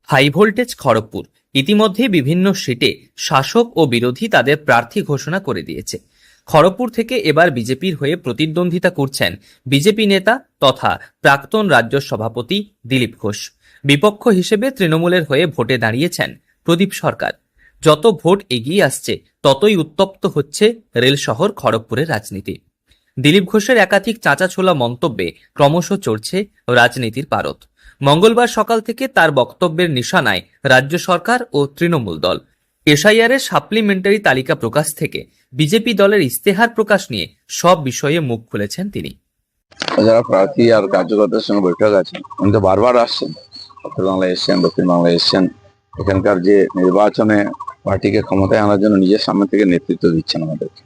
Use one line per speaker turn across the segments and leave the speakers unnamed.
High voltage Kharagpur ইতিমধ্যে বিভিন্ন সিটে শাসক ও বিরোধী তাদের প্রার্থী ঘোষণা করে দিয়েছে। খড়গপুর থেকে এবার বিজেপির হয়ে প্রতিদ্বন্দ্বিতা করছেন বিজেপি নেতা তথা প্রাক্তন রাজ্য সভাপতি দিলীপ ঘোষ। বিপক্ষ হিসেবে তৃণমূলের হয়ে ভোটে দাঁড়িয়েছেন প্রদীপ সরকার। যত ভোট এগিয়ে আসছে ততই উত্তপ্ত হচ্ছে রেল শহর খড়গপুরের রাজনীতি। দিলীপ ঘোষের একাধিক চাঁচাছোলা মন্তব্যে ক্রমশ চড়ছে রাজনীতির পারদ। মঙ্গলবার সকাল থেকে তার বক্তব্যের নিশানায় রাজ্য সরকার ও তৃণমূল দল। এসআইআর এর সাপ্লিমেন্টারি তালিকা প্রকাশ থেকে বিজেপি দলের ইস্তেহার প্রকাশ নিয়ে সব বিষয়ে মুখ খুলেছেন তিনি।
যারা প্রার্থী আর কার্যকর্তার সঙ্গে বৈঠক আছে, উনি তো বারবার আসছেন, উত্তর বাংলায় এসছেন, দক্ষিণ বাংলায় এসছেন। এখানকার যে নির্বাচনে পার্টিকে ক্ষমতায় আনার জন্য নিজের সামনে থেকে নেতৃত্ব দিচ্ছেন আমাদেরকে।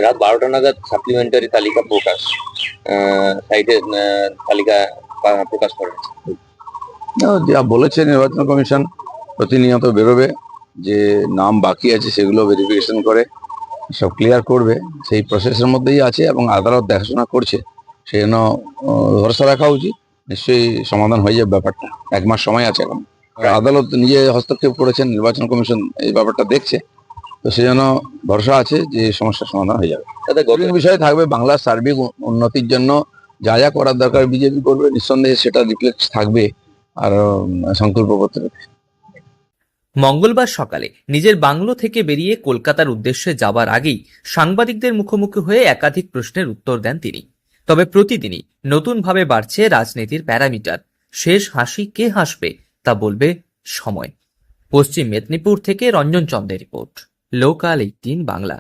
রাত 12টা নাগাদ সাপ্লিমেন্টারি তালিকা প্রকাশ, সাইটে তালিকা প্রকাশ করেছে।
যা বলেছে নির্বাচন কমিশন, প্রতিনিয়ত বেরোবে, যে নাম বাকি আছে সেগুলো ভেরিফিকেশন করে সব ক্লিয়ার করবে, সেই প্রসেসের মধ্যেই আছে এবং আদালত দেখাশোনা করছে। সেই জন্য ভরসা রাখা উচিত, নিশ্চয়ই সমাধান হয়ে যাবে ব্যাপারটা। 1 মাস সময় আছে এখন। আদালত নিজে হস্তক্ষেপ করেছেন, নির্বাচন কমিশন এই ব্যাপারটা দেখছে, তো সেই জন্য ভরসা আছে যে সমস্যার সমাধান হয়ে যাবে। বিষয় থাকবে বাংলার সার্বিক উন্নতির জন্য যা যা করার দরকার বিজেপি করবে, নিঃসন্দেহে সেটা রিফ্লেক্ট থাকবে আর সংকল্পপত্রে।
মঙ্গলবার সকালে নিজের বাংলো থেকে বেরিয়ে কলকাতার উদ্দেশ্যে যাবার আগেই সাংবাদিকদের মুখোমুখি হয়ে একাধিক প্রশ্নের উত্তর দেন তিনি। তবে প্রতিদিনই নতুনভাবে বাড়ছে রাজনীতির প্যারামিটার। শেষ হাসি কে হাসবে তা বলবে সময়। পশ্চিম মেদিনীপুর থেকে রঞ্জন চন্দ্রের রিপোর্ট, লোকাল 18 বাংলা।